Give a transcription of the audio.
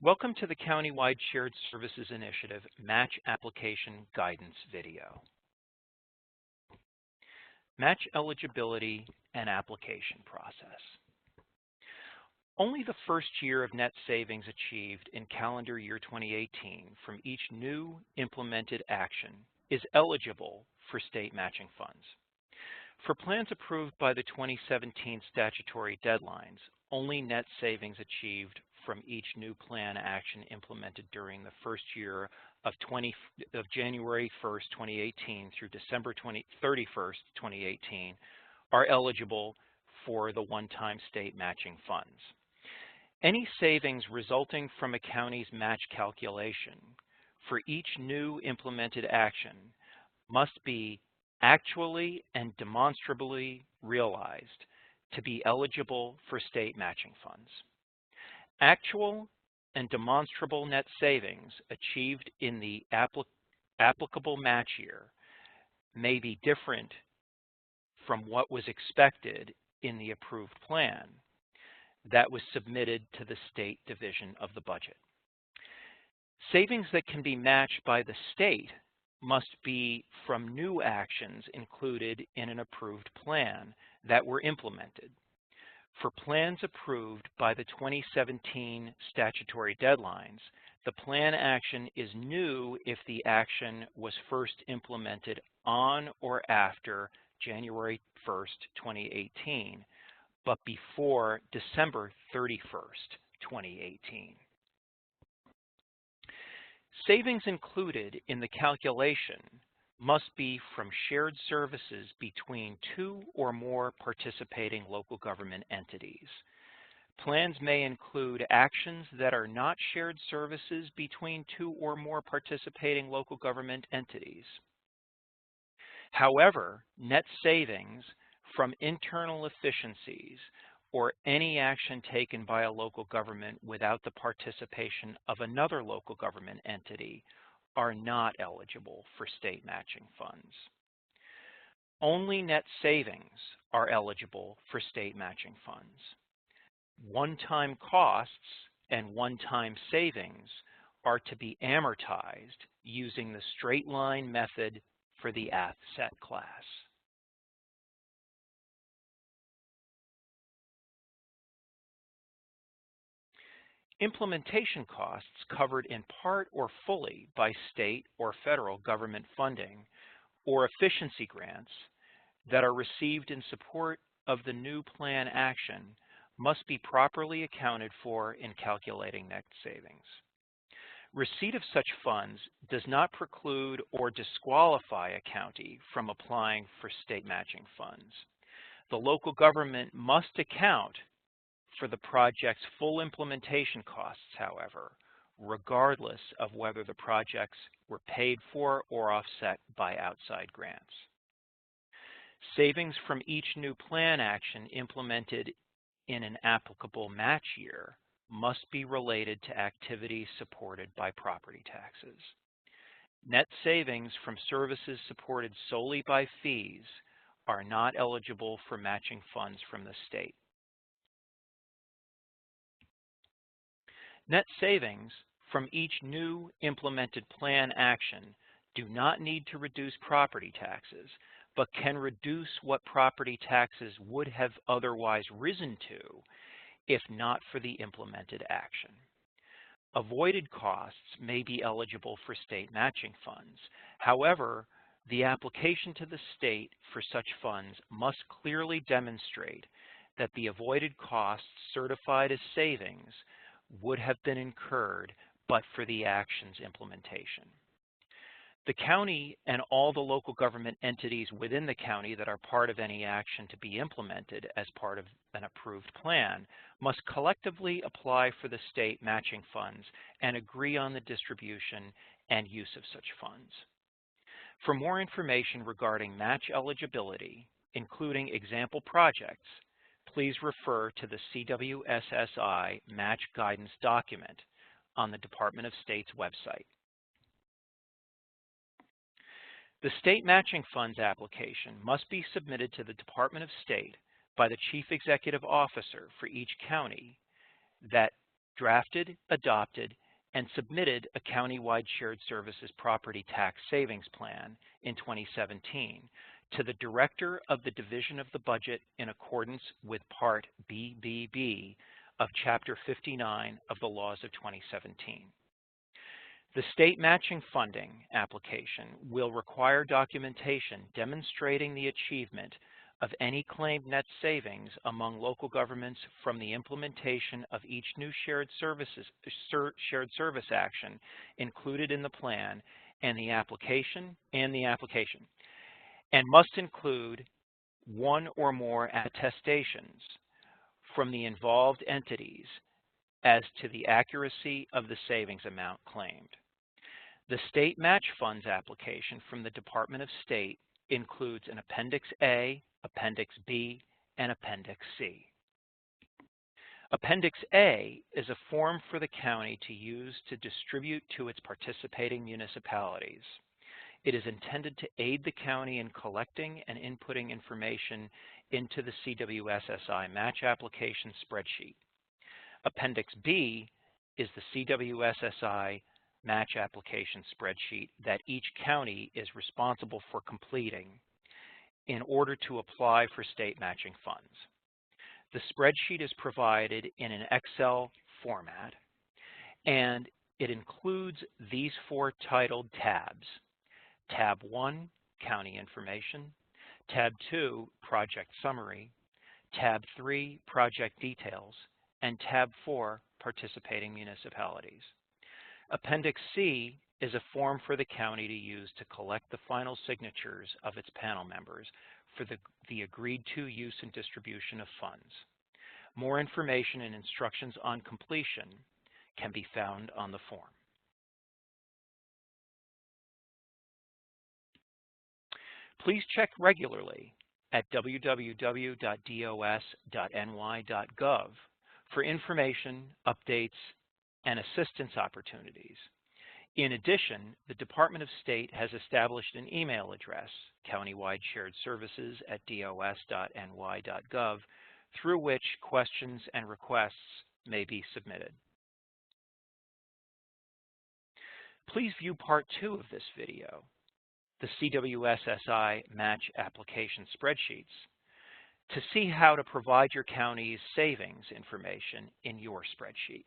Welcome to the Countywide Shared Services Initiative Match Application Guidance video. Match eligibility and application process. Only the first year of net savings achieved in calendar year 2018 from each new implemented action is eligible for state matching funds. For plans approved by the 2017 statutory deadlines, only net savings achieved from each new plan action implemented during the first year of January 1st, 2018 through December 31st, 2018 are eligible for the one-time state matching funds. Any savings resulting from a county's match calculation for each new implemented action must be actually and demonstrably realized to be eligible for state matching funds. Actual and demonstrable net savings achieved in the applicable match year may be different from what was expected in the approved plan that was submitted to the state division of the budget. Savings that can be matched by the state must be from new actions included in an approved plan that were implemented. For plans approved by the 2017 statutory deadlines, the plan action is new if the action was first implemented on or after January 1st, 2018, but before December 31st, 2018. Savings included in the calculation must be from shared services between two or more participating local government entities. Plans may include actions that are not shared services between two or more participating local government entities. However, net savings from internal efficiencies or any action taken by a local government without the participation of another local government entity are not eligible for state matching funds. Only net savings are eligible for state matching funds. One-time costs and one-time savings are to be amortized using the straight line method for the asset class. Implementation costs covered in part or fully by state or federal government funding or efficiency grants that are received in support of the new plan action must be properly accounted for in calculating net savings. Receipt of such funds does not preclude or disqualify a county from applying for state matching funds. The local government must account for the project's full implementation costs, however, regardless of whether the projects were paid for or offset by outside grants. Savings from each new plan action implemented in an applicable match year must be related to activities supported by property taxes. Net savings from services supported solely by fees are not eligible for matching funds from the state. Net savings from each new implemented plan action do not need to reduce property taxes, but can reduce what property taxes would have otherwise risen to if not for the implemented action. Avoided costs may be eligible for state matching funds. However, the application to the state for such funds must clearly demonstrate that the avoided costs certified as savings would have been incurred but for the action's implementation. The county and all the local government entities within the county that are part of any action to be implemented as part of an approved plan must collectively apply for the state matching funds and agree on the distribution and use of such funds. For more information regarding match eligibility, including example projects, please refer to the CWSSI Match Guidance document on the Department of State's website. The state matching funds application must be submitted to the Department of State by the Chief Executive Officer for each county that drafted, adopted, and submitted a countywide shared services property tax savings plan in 2017 to the Director of the Division of the Budget in accordance with Part BBB of Chapter 59 of the Laws of 2017. The state matching funding application will require documentation demonstrating the achievement of any claimed net savings among local governments from the implementation of each new shared service action included in the plan and the application, and must include one or more attestations from the involved entities as to the accuracy of the savings amount claimed. The state match funds application from the Department of State includes an Appendix A, Appendix B, and Appendix C. Appendix A is a form for the county to use to distribute to its participating municipalities. It is intended to aid the county in collecting and inputting information into the CWSSI match application spreadsheet. Appendix B is the CWSSI match application spreadsheet that each county is responsible for completing in order to apply for state matching funds. The spreadsheet is provided in an Excel format, and it includes these four titled tabs. Tab 1, County Information. Tab 2, Project Summary. Tab 3, Project Details. And Tab 4, Participating Municipalities. Appendix C is a form for the county to use to collect the final signatures of its panel members for the agreed to use and distribution of funds. More information and instructions on completion can be found on the form. Please check regularly at www.dos.ny.gov for information, updates, and assistance opportunities. In addition, the Department of State has established an email address, countywide-shared-services@dos.ny.gov, through which questions and requests may be submitted. Please view Part 2 of this video, the CWSSI match application spreadsheets, to see how to provide your county's savings information in your spreadsheet.